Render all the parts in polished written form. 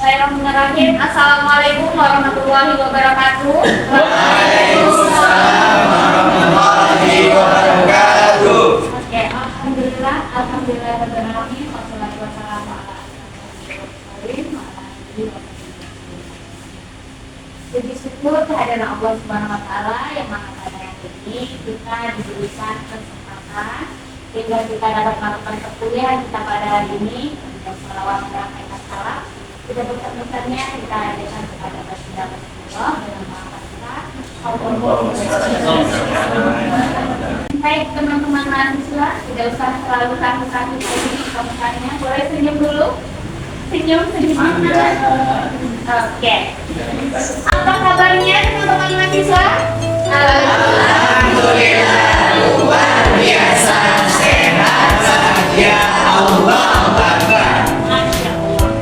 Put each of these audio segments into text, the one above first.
Bismillahirrahmanirrahim. Assalamualaikum warahmatullahi wabarakatuh. Waalaikumsalam warahmatullahi wabarakatuh. Oke, alhamdulillah rabbil alamin. Wassalatu wassalamu ala asyrofil mursalin. Puji syukur kehadiran Allah Subhanahu wa taala yang Maha Esa yang ini kita diberikan kesempatan sehingga kita dapat melakukan perkuliahan kita pada hari ini dan selawat merahmatan salam. Kita besar-besarnya kita adakan kepada Baginda Rasulullah dengan Maha Esa. Baik teman-teman mahasiswa, tidak usah terlalu kaku-kaku lagi komentarnya. Boleh senyum dulu? Senyum. Oke. Apa kabarnya teman-teman mahasiswa? Alhamdulillah luar biasa, sehat bahagia, Allah Akbar. Masya Allah.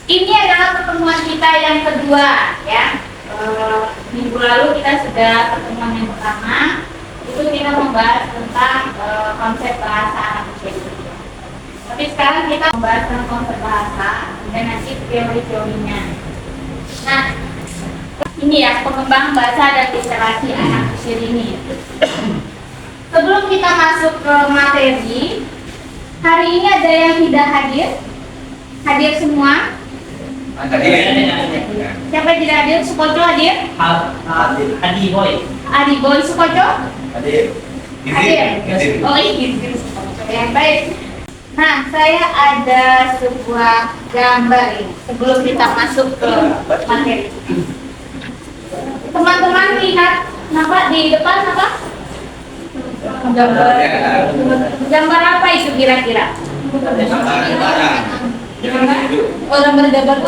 Ini adalah pertemuan kita yang kedua, ya. Minggu lalu kita sudah pertemuan yang pertama, itu kita membahas tentang konsep bahasa anak usia dini. Tapi sekarang kita membahas tentang konsep bahasa dan nanti teori-teorinya. Nah, ini ya pengembangan bahasa dan literasi anak usia dini. Sebelum kita masuk ke materi, hari ini ada yang tidak hadir? Hadir semua? Siapa yang tidak hadir? Sukoco hadir? Adi Boy. Adi Boy Sukoco? Hadir. Oh iya, Sukoco. Yang baik. Nah, saya ada sebuah gambar ini sebelum kita masuk ke materi. Teman-teman lihat, nampak di depan apa? Gambar apa itu kira-kira? Orang berdebat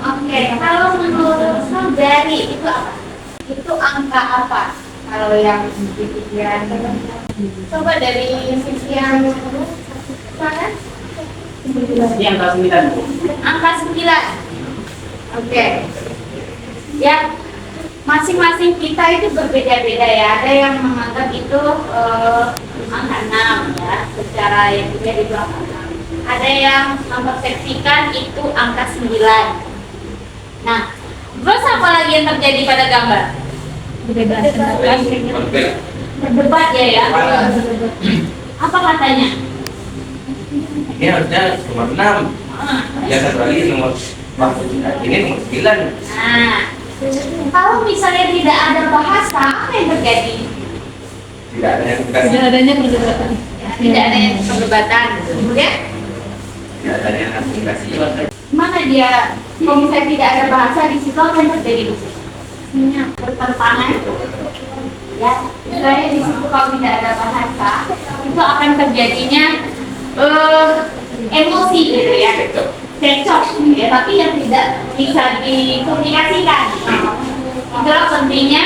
Oke, kalau menurut saudari itu apa? Itu angka apa? Kalau yang di pikiran, coba dari sisi yang mana? Ini angka 9. Angka 9. Oke. Ya, masing-masing kita itu berbeda-beda ya. Ada yang menganggap itu angka 6 ya, secara yang tidak di belakang. Ada yang mempersepsikan itu angka 9. Nah, terus apa lagi yang terjadi pada gambar? Berdebat ya. Apa katanya? Ini harusnya nomor 6. Ya satu lagi nomor ini nomor 9. Nah, kalau misalnya tidak ada bahasa, apa yang terjadi? Tidak ada yang dikasih. Tidak ada yang perdebatan, kemudian Tidak ada yang dikasih. mana dia? Kalau misalnya tidak ada bahasa di situ, apa yang terjadi di situ? Bertentangan, ya. Misalnya di situ kalau tidak ada bahasa, itu akan terjadinya emosi gitu ya, cekcok, ya. Tapi yang tidak bisa dikomunikasikan. Itulah pentingnya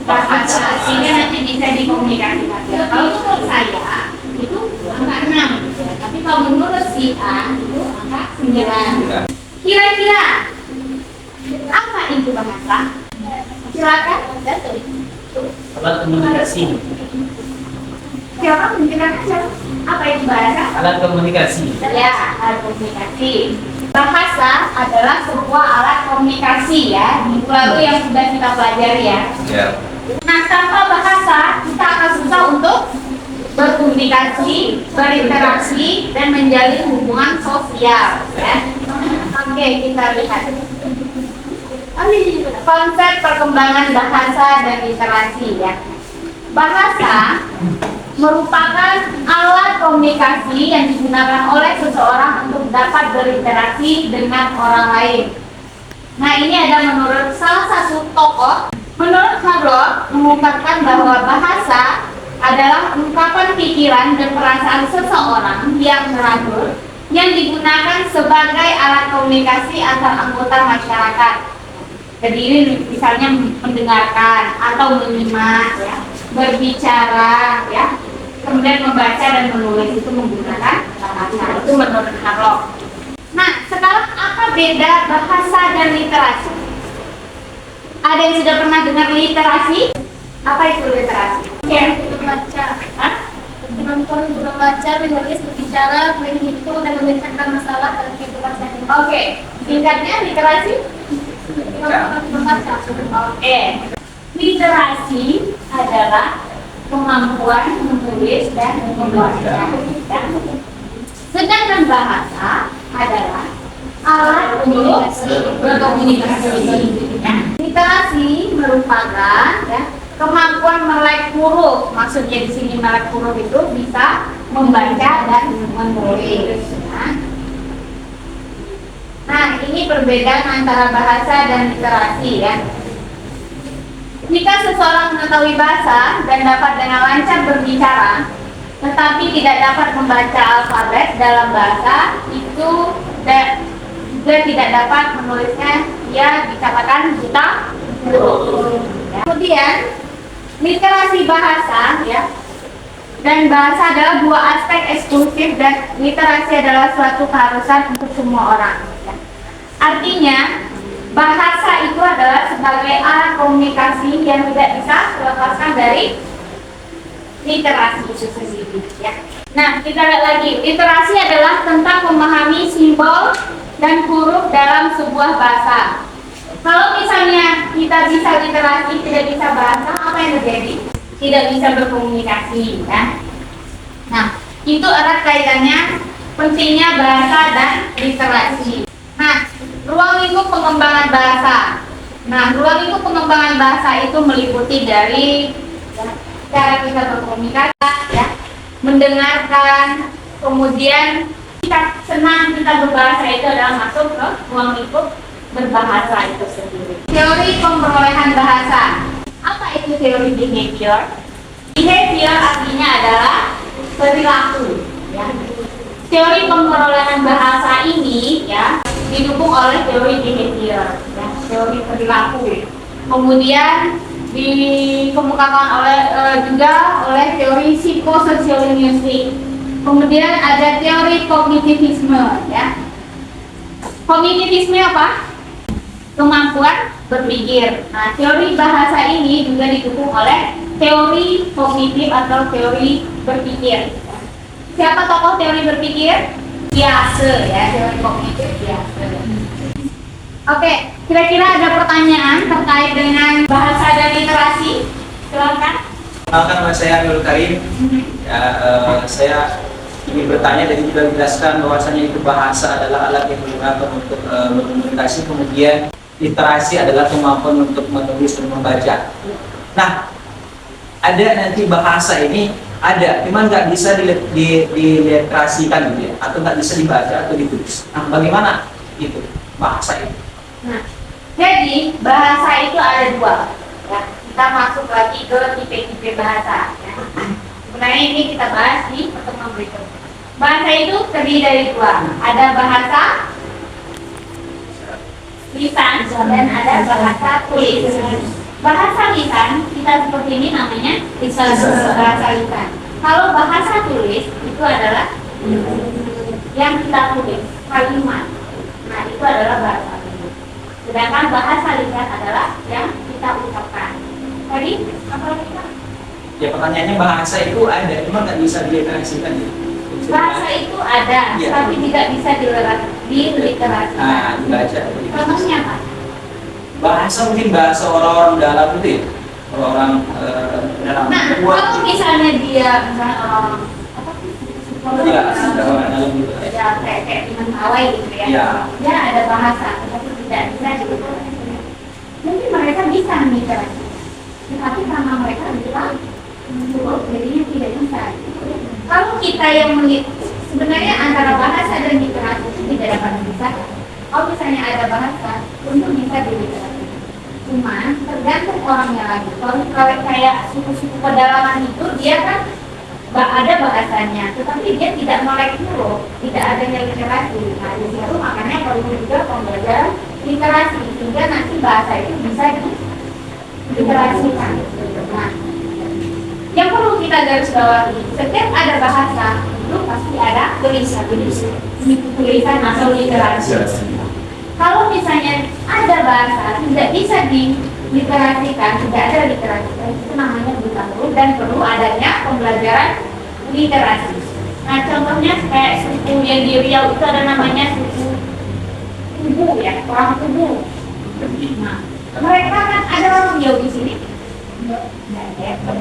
bahasa sehingga nanti bisa dikomunikasikan. Kalau menurut saya itu angka 6, tapi kalau menurut si A itu angka 9. Kira-kira apa itu bahasa? Silakan. Alat komunikasi. Siapa menjelaskan siapa? Apa itu bahasa? Alat komunikasi. Ya, alat komunikasi. Bahasa adalah sebuah alat komunikasi ya. Minggu lalu yang sudah kita pelajari ya. Ya. Nah, tanpa bahasa kita akan susah untuk berkomunikasi, berinteraksi, dan menjalin hubungan sosial. Ya. Oke, kita lihat. Konsep perkembangan bahasa dan literasi ya. Bahasa merupakan alat komunikasi yang digunakan oleh seseorang untuk dapat berinteraksi dengan orang lain. Nah, ini ada menurut salah satu tokoh. Menurut Hablot mengungkapkan bahwa bahasa adalah ungkapan pikiran dan perasaan seseorang yang teratur yang digunakan sebagai alat komunikasi antar anggota masyarakat. Jadi ini misalnya mendengarkan atau menyimak, ya, berbicara, ya, kemudian membaca dan menulis itu menggunakan bahasa. Itu menurut Harlock. Nah, sekarang apa beda bahasa dan literasi? Ada yang sudah pernah dengar literasi? Apa itu literasi? Oke, Membaca, hah? menonton, membaca, menulis, berbicara, menghitung, dan memecahkan masalah dalam kehidupan sehari-hari. Oke, singkatnya literasi? Membaca. Oke, literasi adalah kemampuan menulis dan membaca. Sedangkan bahasa adalah alat untuk berkomunikasi. Ya. Literasi merupakan, ya, kemampuan melek huruf. Maksudnya di sini melek huruf itu bisa membaca dan menulis. Ya. Nah, ini perbedaan antara bahasa dan literasi, ya. Jika seseorang mengetahui bahasa dan dapat dengan lancar berbicara, tetapi tidak dapat membaca alfabet dalam bahasa, itu juga tidak dapat menulisnya, ia dikatakan buta huruf. Ya. Kemudian literasi bahasa, ya, dan bahasa adalah dua aspek eksklusif dan literasi adalah suatu keharusan untuk semua orang. Ya. Artinya bahasa itu adalah sebagai alat komunikasi yang tidak bisa dilepaskan dari literasi itu sendiri, ya. Nah, kita lihat lagi. Literasi adalah tentang memahami simbol dan huruf dalam sebuah bahasa. Kalau misalnya kita bisa literasi, tidak bisa bahasa, apa yang terjadi? Tidak bisa berkomunikasi, ya. Nah, itu erat kaitannya pentingnya bahasa dan literasi. Nah, ruang lingkup pengembangan bahasa. Nah, ruang lingkup pengembangan bahasa itu meliputi dari, ya, cara kita berkomunikasi, ya, mendengarkan, kemudian kita senang kita berbahasa itu adalah masuk ke ruang lingkup berbahasa itu sendiri. Teori pemperolehan bahasa. Apa itu teori behavior? Behavior artinya adalah perilaku, ya. Teori pemperolehan bahasa ini, ya, didukung oleh teori behavior, ya, teori perilaku. Kemudian dikemukakan juga oleh teori psikososiolingvistik. Kemudian ada teori kognitivisme, ya. Kognitivisme apa? Kemampuan berpikir. Nah, teori bahasa ini juga didukung oleh teori kognitif atau teori berpikir. Siapa tokoh teori berpikir? Piaget, ya, teori kognitif Piaget. Oke, kira-kira ada pertanyaan terkait dengan bahasa dan literasi? Silakan. Perkenalkan, nama saya Nurul Karim. Ya, saya ingin bertanya dan juga menjelaskan bahwasanya itu bahasa adalah alat yang digunakan untuk berkomunikasi, kemudian literasi adalah kemampuan untuk menulis dan membaca. Nah, ada nanti bahasa ini ada, cuman nggak bisa diliterasikan gitu ya, atau nggak bisa dibaca atau ditulis. Nah, bagaimana itu bahasa itu? Nah, jadi bahasa itu ada dua. Ya, kita masuk lagi ke tipe-tipe bahasa. Ya. Sebenarnya ini kita bahas di pertemuan berikut. Bahasa itu terdiri dari dua. Ada bahasa lisan dan ada bahasa tulis. Bahasa lisan kita seperti ini namanya bahasa lisan. Kalau bahasa tulis itu adalah yang kita tulis, kalimat. Nah, itu adalah bahasa tulis. Sedangkan bahasa lisan adalah yang kita ucapkan. Tadi apa lagi, Pak? Ya, pertanyaannya bahasa itu ada, cuma nggak bisa diliterasikan ya. Bahasa itu ada, Ya, tapi tidak bisa diliterasikan. Nah, dibaca. Contohnya apa? Bahasa mungkin bahasa orang-orang dalam itu ya, orang-orang dalam. Nah, kalau misalnya dia misalnya orang apa sih? Ya, ada orang dalam gitu. Ya, kayak teman pawai gitu ya. Ya. Dia ada bahasa, tapi tidak bisa diliterasikan. Mungkin mereka bisa diliterasikan, tetapi karena mereka bilang jadinya tidak bisa. Kalau kita yang sebenarnya antara bahasa dan literasi itu tidak dapat dipisahkan. Kalau misalnya ada bahasa, untuk bisa diliterasikan. Cuma tergantung orangnya lagi. Kalau kayak suku-suku pedalaman itu dia kan ada bahasanya, tetapi dia tidak melek huruf, tidak adanya literasi. Nah, di situ makanya perlu juga pembelajaran literasi sehingga nanti bahasa itu bisa diliterasikan. Nah, yang perlu kita garis bawahi, setiap ada bahasa itu pasti ada tulisan atau literasi. Kalau misalnya ada bahasa tidak bisa diliterasikan, tidak ada literasi, itu namanya buta huruf dan perlu adanya pembelajaran literasi. Nah, contohnya kayak suku yang di Riau itu ada namanya suku Tubu ya, orang Tubu. Nah, mereka kan ada orang Riau di sini.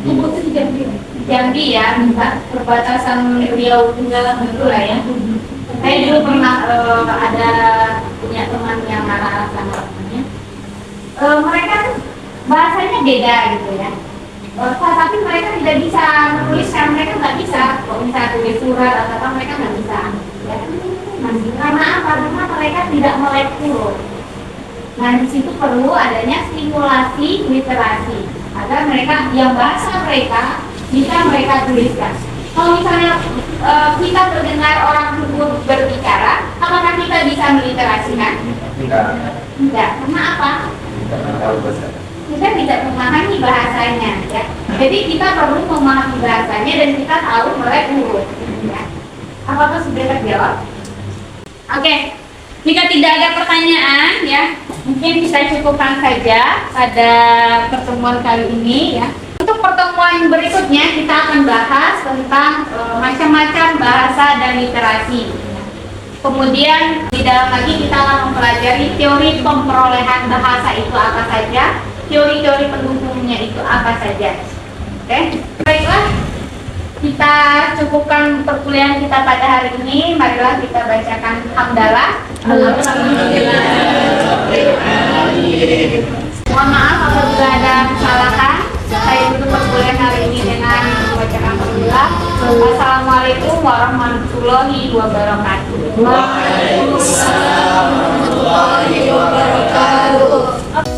Tubu itu di Jambi ya, perbatasan Riau tinggal itu lah ya. Saya dulu pernah ada punya teman yang arah sana namanya. Mereka bahasanya beda gitu ya. Tapi mereka tidak bisa menulis karena mereka nggak bisa. Kalau misalnya tulis surat atau apa mereka nggak bisa. Ya. Karena apa? Karena mereka tidak melek huruf. Nah di situ perlu adanya stimulasi literasi agar mereka yang bahasa mereka bisa mereka tuliskan. Kalau misalnya kita mendengar orang tersebut berbicara, apakah kita bisa meliterasikan? Tidak. Karena apa? Kita tidak memahami bahasanya. Ya. Jadi kita perlu memahami bahasanya dan kita tahu melek huruf. Ya. Apakah sudah terjawab? Oke. Jika tidak ada pertanyaan, ya mungkin kita cukupkan saja pada pertemuan kali ini. Ya. Untuk pertemuan berikutnya kita akan bahas tentang macam-macam bahasa dan literasi. Kemudian di dalam lagi kita akan mempelajari teori pemperolehan bahasa itu apa saja, teori-teori pendukungnya itu apa saja. Oke, baiklah kita cukupkan perkuliahan kita pada hari ini. Marilah kita bacakan hamdalah. Alhamdulillah. Mohon maaf apabila ada kesalahan. Saya tutup perkuliahan hari ini dengan membacakan alhamdulillah. Assalamualaikum warahmatullahi wabarakatuh. Waalaikumsalam warahmatullahi wabarakatuh.